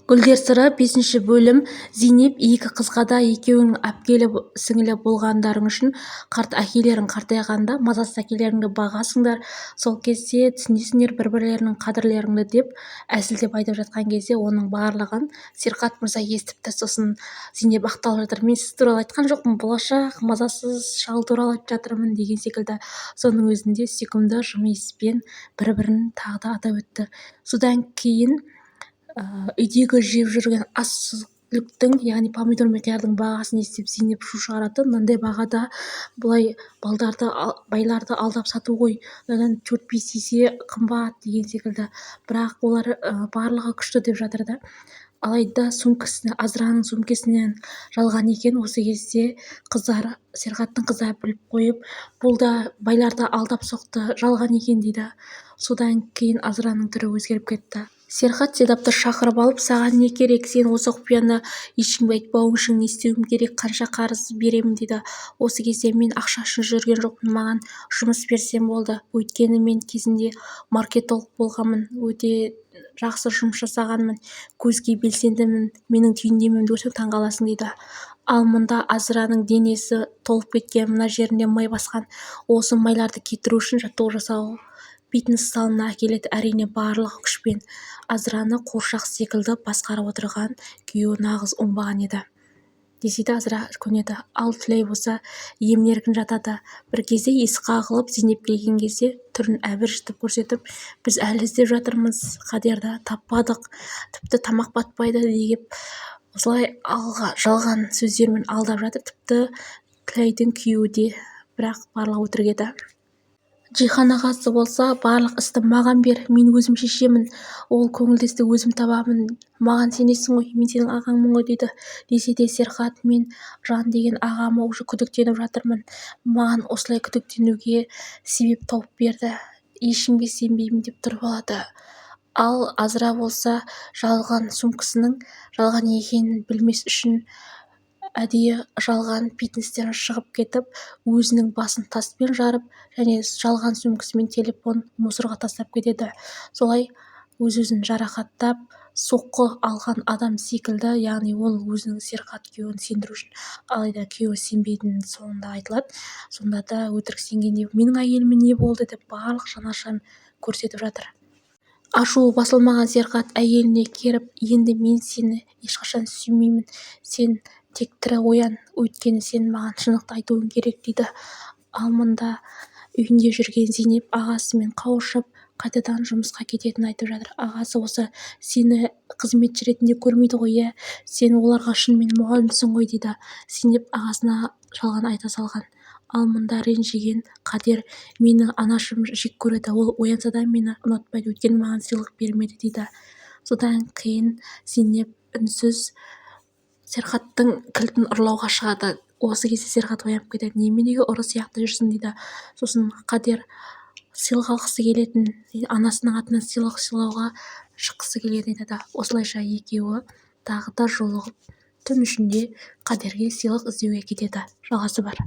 Гүлдер сыры 5 бөлім. Зейнеп, екі қызға да екеуің әпкелі сіңілі болғандарың үшін қарт әкелерің қартайғанда мазасыз әкелеріңді бағасыңдар, сол кезде түсінесіңдер бір-бірлерінің қадірлеріңді деп әзілдеп айтып жатқан кезде оның барлығын Серқат мырза естіпті. Сосын Зейнеп ақталып жатыр: мен сіз туралы айтқан жоқпын, болашақ мазасыз шал туралы айтып жатырмын деген секілді. Соның өзінде сүйкімді жымиыспен бір-бірін тағы да атап өтті. Содан кейін үйдегі жеп жүрген ас-түліктің, яғни помидор мен қиярдың бағасын естіп Зейнеп шу шығарады: мынандай бағада бұлай байларды алдап сату ғой, одан 4-5 есе қымбат деген секілді. Бірақ олар барлығы күшті деп жатыр да. Алайда Азыраның сөмкесінен жалған екен. Осы кезде қыздар, Серқаттың қыздары біліп қойып, бұл да байларды алдап соқты, жалған екен дейді. Содан кейін Азыраның түрі өзгеріп кетті. Серқат Седапты шақырып алып: саған не керек, сен осы құпияны ешкімге айтпауың үшін не істеуім керек, қанша қарыз беремін дейді. Осы кезде мен ақша үшін жүрген жоқпын, маған жұмыс берсем болды, өйткені мен кезінде маркетолог болғанмын, өте жақсы жұмыс жасағанмын, көзге белсендімін, менің түйіндемемді көрсең таңғаласың дейді. Ал мұнда Азыраның денесі толып кеткен, мына жерінде май басқан. Осы майларды кетіру үшін жаттығу жасау фитнес залына әкеледі, әрине барлығы күшпен. Азыраны қуыршақ секілді басқарып отырған күйеуі нағыз оңбаған еді. Десе де Азыра көнеді. Ал Түләй болса емін-еркін жатады. Бір кезде есік қағылып, Зейнеп келген кезде түрін әбіржітіп көрсетіп: біз әлі іздеп жатырмыз, Қадерді таппадық, тіпті тамақ батпайды деп осылай жалған сөздермен алдап жатыр. Тіпті Түләйдің күйеуі де, бірақ барлығы өтірік еді. Жихан ағасы болса: барлық істі маған бер, мен өзім шешемін, ол көңілдесті өзім табамын, маған сенесің ғой, мен сенің ағаңмын ғой дейді. Десе де Серқат: мен Жан деген ағама уже күдіктеніп жатырмын, маған осылай күдіктенуге себеп тауып берді, ешкімге сенбеймін деп тұрып алады. Ал Азыра болса жалған сөмкесінің жалған екенін білмес үшін әдейі жалған фитнестен шығып кетіп, өзінің басын таспен жарып, және жалған сөмкесімен телефон мусорға тастап кетеді. Солай өз-өзін жарақаттап, соққы алған адам секілді, яғни ол өзінің Серқат күйеуін сендіру үшін. Алайда күйеуі сенбейтінін соңында айтылады. Сонда да өтірік сенгенде менің әйеліме не болды деп барлық жанашырын көрсетіп жатыр. Ашуы басылмаған Серқат әйеліне керіп: енді мен сені ешқашан сүймеймін, сен тек тірі оян, өйткені сен маған шындықты айтуың керек дейді. Ал мұнда үйінде жүрген Зейнеп ағасымен қауышып, қайтадан жұмысқа кететінін айтып жатыр. Ағасы болса: сені қызметші ретінде көрмейді ғой, иә, сен оларға шынымен мұғалімсің ғой дейді. Зейнеп ағасына жалған айта салған. Ал мұнда ренжіген Қадер: мені анашым жек көреді, ол оянса да мені ұнатпайды, өйткені маған сыйлық бермеді дейді. Содан кейін Зейнеп үнсіз Серқаттың кілтін ұрлауға шығады. Осы кезде Серқат оянып кетеді: неменеге ұры сияқты жүрсің дейді. Сосын Қадер сыйлық алғысы келетін, анасының атынан сыйлық сыйлауға шыққысы келетін еді. Осылайша екеуі тағы да жолығып, түн ішінде Қадерге сыйлық іздеуге кетеді. Жалғасы бар.